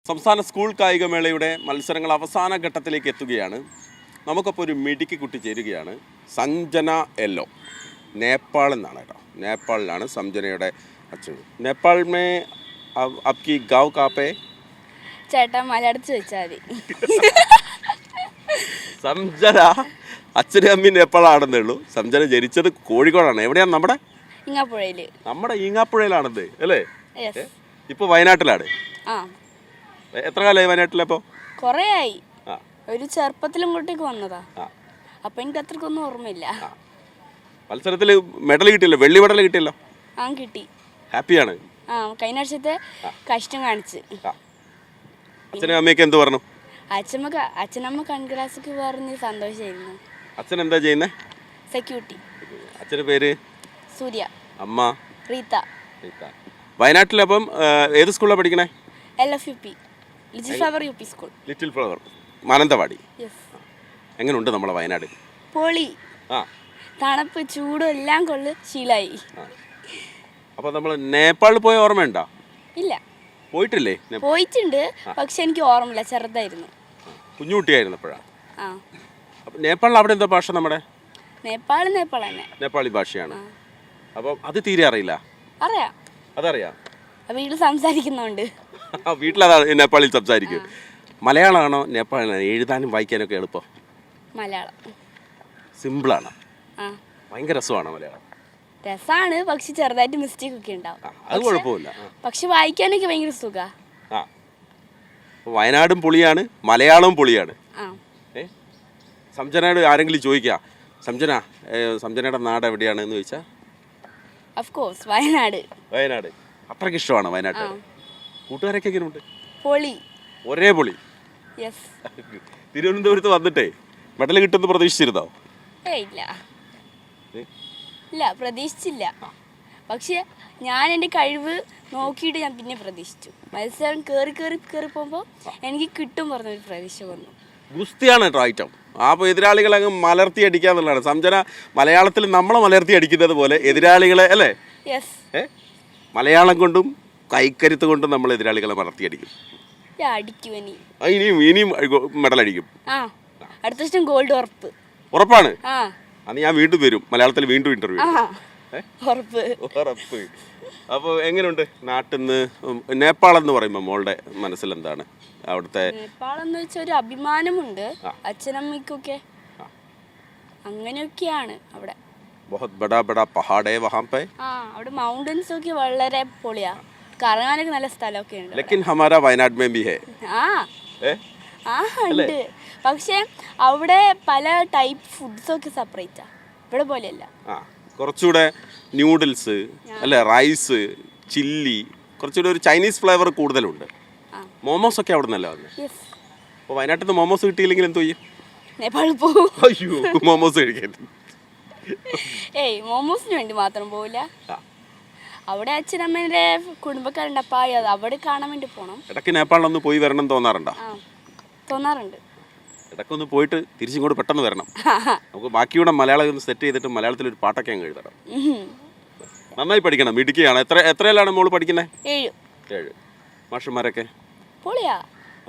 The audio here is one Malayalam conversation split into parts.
സംസ്ഥാന സ്കൂൾ കായികമേളയുടെ മത്സരങ്ങൾ അവസാന ഘട്ടത്തിലേക്ക് എത്തുകയാണ്. നമുക്കപ്പോൾ ഒരു മിടുക്കി കുട്ടി ചേരുകയാണ്. സഞ്ജന എല്ലോ, നേപ്പാളിൽ നിന്നാണ് കേട്ടോ. നേപ്പാളിലാണ് സംജനയുടെ അച്ഛൻ. നേപ്പാൾ മേ അപ്കി ഗാവ് കാപ്പേ? ചേട്ടാ മലയാളത്തിൽ ചോദിച്ചാൽ മതി. സംജന അച്ഛനും അമ്മയും നേപ്പാളാണെന്നേ ഉള്ളൂ. സംജന ജനിച്ചത് കോഴിക്കോടാണ്. എവിടെയാണ്? നമ്മുടെ ഈങ്ങാപ്പുഴയിൽ. നമ്മുടെ ഈങ്ങാപ്പുഴയിലാണത് അല്ലേ? യെസ്. ഇപ്പോൾ വയനാട്ടിലാണ്. ആ, എത്ര കാലമായി വയനാട്ടിലപ്പോൾ? കുറേ ആയി. ഒരു ചെറുപ്പത്തിലും ഇങ്ങോട്ടേക്ക് വന്നതാ. അപ്പം എനിക്ക് അത്രക്കൊന്നും ഓർമ്മയില്ല. മത്സരത്തിൽ മെഡൽ കിട്ടിയല്ലോ, വെള്ളി മെഡൽ കിട്ടിയല്ലോ. ആ, കിട്ടി. ഹാപ്പിയാണ്? ആ, കഴിഞ്ഞ വർഷത്തെ കഷ്ടം കാണിച്ച്. അച്ഛനും അമ്മയൊക്കെ എന്ത് പറഞ്ഞു? അച്ഛനമ്മ കൺഗ്രാസൊക്കെ പറഞ്ഞ് സന്തോഷമായിരുന്നു. അച്ഛൻ എന്താ ചെയ്യുന്നത്? സെക്യൂരിറ്റി. അച്ഛൻ്റെ പേര്? സൂര്യ. അമ്മ? റീത്ത. വയനാട്ടിലപ്പം ഏത് സ്കൂളിലാണ് പഠിക്കണേ? LFUP, little flower UP school. Little flower, Mananthavady. Yes. എങ്ങനെയുണ്ട് നമ്മളെ വയനാട്? പൊളി. തണുപ്പ് ചൂടും എല്ലാം കൊള്ളു ശീലായി. അപ്പോൾ നമ്മൾ നേപ്പാളിൽ പോയ ഓർമ്മയുണ്ടോ? ഇല്ല, പോയിട്ടില്ലേ? പോയിട്ടുണ്ട്, പക്ഷെ എനിക്ക് ഓർമ്മയില്ല, ചെറുതായിരുന്നു. കുഞ്ഞുകുട്ടിയായിരുന്നപ്പോഴാണ്. ആ. അപ്പം നേപ്പാളിൽ അവിടെ എന്താ ഭാഷ? നമ്മുടെ നേപ്പാൾ തന്നെ. നേപ്പാളി ഭാഷയാണ്. അപ്പം അത് തീരെ അറിയില്ല? അറിയാം. അതറിയാം. വീട്ടിൽ സംസാരിക്കുന്നുണ്ട്. വീട്ടിലതാണ് നേപ്പാളിൽ സംസാരിക്കും. മലയാളമാണോ നേപ്പാളിലാണോ എഴുതാനും വായിക്കാനൊക്കെ എളുപ്പം? മലയാളം. സിമ്പിളാണ്. ആ, ഭയങ്കര രസമാണ് മലയാളം. രസമാണ്, പക്ഷെ ചെറുതായിട്ട് മിസ്റ്റേക്ക് ഒക്കെ ഉണ്ടാവും. അത് കുഴപ്പമില്ല. പക്ഷെ വായിക്കാനൊക്കെ ഭയങ്കര സുഖ. വയനാടും പൊളിയാണ്, മലയാളവും പൊളിയാണ്. ആ. സംജനയോട് ആരെങ്കിലും ചോദിക്കുക, സംജനയുടെ നാട് എവിടെയാണ് എന്ന് ചോദിച്ചാൽ? Of course Wayanad. വയനാട് അത്രയ്ക്ക് ഇഷ്ടമാണ് വയനാട്. കൂട്ടുകാരൊക്കെ എങ്ങനെയുണ്ട്? പൊളി. ഒരേ പൊളി. യെസ്. തിരുവനന്തപുരത്ത് വന്നിട്ടേ മെഡൽ കിട്ടുമെന്ന് പ്രതീക്ഷിച്ചിരുന്നോ? ഇല്ല, പ്രതീക്ഷിച്ചില്ല. പക്ഷെ ഞാൻ എൻ്റെ കഴിവ് നോക്കിയിട്ട് ഞാൻ പിന്നെ പ്രതീക്ഷിച്ചു. മത്സരം കയറി പോകുമ്പോൾ എനിക്ക് കിട്ടും പറഞ്ഞൊരു പ്രതീക്ഷ വന്നു. ഗുസ്തിയാണ് കേട്ടോ ഐറ്റം. അപ്പോൾ എതിരാളികളെ അങ്ങ് മലർത്തി അടിക്കുക എന്നുള്ളതാണ്. സംജന മലയാളത്തിൽ നമ്മളെ മലർത്തി അടിക്കുന്നത് പോലെ എതിരാളികളെ, അല്ലേ? യെസ്. മലയാളം കൊണ്ടും കൈക്കരുത്ത് കൊണ്ടും നമ്മൾ എതിരാളികളെ മലർത്തി അടിക്കും. ഇനിയും മെഡൽ അടിക്കും. അടുത്ത വർഷം ഗോൾഡ് ഉറപ്പ്. ഉറപ്പാണ്. അന്ന് ഞാൻ വീണ്ടും വരും, മലയാളത്തിൽ വീണ്ടും ഇന്റർവ്യൂ. ഉറപ്പ്. അപ്പോൾ എങ്ങനെയുണ്ട് നാട്ടിൽ നിന്ന്? നേപ്പാൾ എന്ന് പറയുമ്പോൾ മോളുടെ മനസ്സിൽ എന്താണ്? അവിടുത്തെ നേപ്പാൾ എന്ന് വെച്ചാൽ ഒരു അഭിമാനമുണ്ട് അച്ഛനമ്മയ്ക്കൊക്കെ. അങ്ങനെയൊക്കെയാണ് അവിടെ. बहुत बड़ा बड़ा पहाड़ है वहाँ पे. അവിടെ മൗണ്ടൻസ് ഒക്കെ വളരെ പൊളിയാ, കറങ്ങാനൊക്കെ നല്ല സ്ഥലമൊക്കെ ഉണ്ട്. लेकिन हमारा वयनाड में भी है. ഉണ്ട്. പക്ഷെ അവിടെ പല ടൈപ്പ് ഫുഡ്സ് ഒക്കെ സെപ്പറേറ്റാ, ഇവിടെ പോലെയല്ല. കുറച്ചുകൂടെ ന്യൂഡിൽസ് അല്ലേ, റൈസ്, ചില്ലി, കുറച്ചുകൂടെ ഒരു ചൈനീസ് ഫ്ലേവർ കൂടുതലുണ്ട്. മോമോസ് ഒക്കെ അവിടെ നിന്നല്ല വന്നത്. അപ്പോൾ വയനാട്ടിൽ നിന്ന് മോമോസ് കിട്ടിയില്ലെങ്കിൽ എന്തോ ചെയ്യും? നേപ്പാളിൽ പോകും. അയ്യോ, മോമോസ് കഴിക്കാൻ. മോമോസിന് വേണ്ടി മാത്രം പോവില്ല. അവിടെ അച്ഛനമ്മേൻ്റെ കുടുംബക്കാരുണ്ട്, അപ്പം അവിടെ കാണാൻ വേണ്ടി പോകണം. ഇടയ്ക്ക് നേപ്പാളിലൊന്ന് പോയി വരണം തോന്നാറുണ്ടോ? തോന്നാറുണ്ട്. ഇടയ്ക്കൊന്ന് പോയിട്ട് തിരിച്ചിങ്ങോട്ട് പെട്ടെന്ന് വരണം. നമുക്ക് ബാക്കിയൂടെ മലയാളം ഒന്ന് സെറ്റ് ചെയ്തിട്ട് മലയാളത്തിൽ ഒരു പാട്ടൊക്കെ അങ്ങ് എഴുതണം. നന്നായി പഠിക്കണം, മിടുക്കിയാണ്. എത്രയിലാണ് മോള് പഠിക്കുന്നത്? 7. മാഷന്മാരൊക്കെ പൊളിയാ,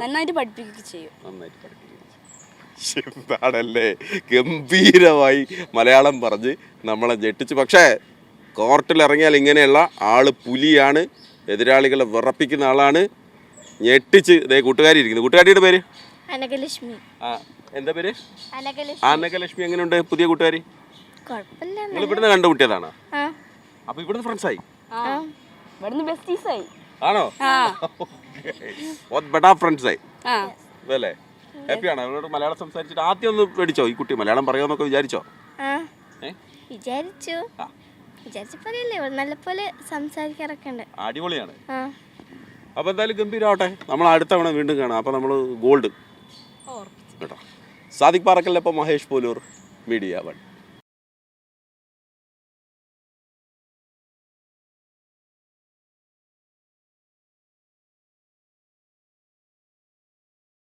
നന്നായിട്ട് പഠിപ്പിക്കുകയൊക്കെ ചെയ്യും. നന്നായിട്ട് പഠിപ്പിക്കും. എന്താണല്ലേ, ഗംഭീരമായി മലയാളം പറഞ്ഞ് നമ്മളെ ഞെട്ടിച്ച്. പക്ഷേ കോർട്ടിൽ ഇറങ്ങിയാൽ ഇങ്ങനെയുള്ള ആള് പുലിയാണ്, എതിരാളികളെ വിറപ്പിക്കുന്ന ആളാണ്. ഞെട്ടിച്ച് ഇതേ കൂട്ടുകാരി ഇരിക്കുന്നു. കൂട്ടുകാരിയുടെ പേര് അനകലക്ഷ്മി. എന്താ പേര്? അനകലക്ഷ്മി. എങ്ങനെയുണ്ട് പുതിയ കൂട്ടുകാരി? നിങ്ങൾ ഇവിടുന്ന് കണ്ടുമുട്ടിയതാണോ? അപ്പൊ ഇവിടുന്ന് ഫ്രണ്ട്സായി? ആണോ? ഫ്രണ്ട്സായി അല്ലേ? ഹാപ്പിയാണോ? അവരോട് മലയാളം സംസാരിച്ചിട്ട് ആദ്യം ഒന്ന് പേടിച്ചോ? ഈ കുട്ടി മലയാളം പറയുമെന്നൊക്കെ വിചാരിച്ചോ? അടിപൊളിയാണ്. അപ്പൊ എന്തായാലും ഗംഭീരമാവട്ടെ. നമ്മൾ അടുത്ത തവണ വീണ്ടും കാണാം. അപ്പൊ നമ്മൾ ഗോൾഡ് കേട്ടോ. സാദിഖ് പാറക്കലിനൊപ്പം മഹേഷ് പോലൂർ, മീഡിയ 1.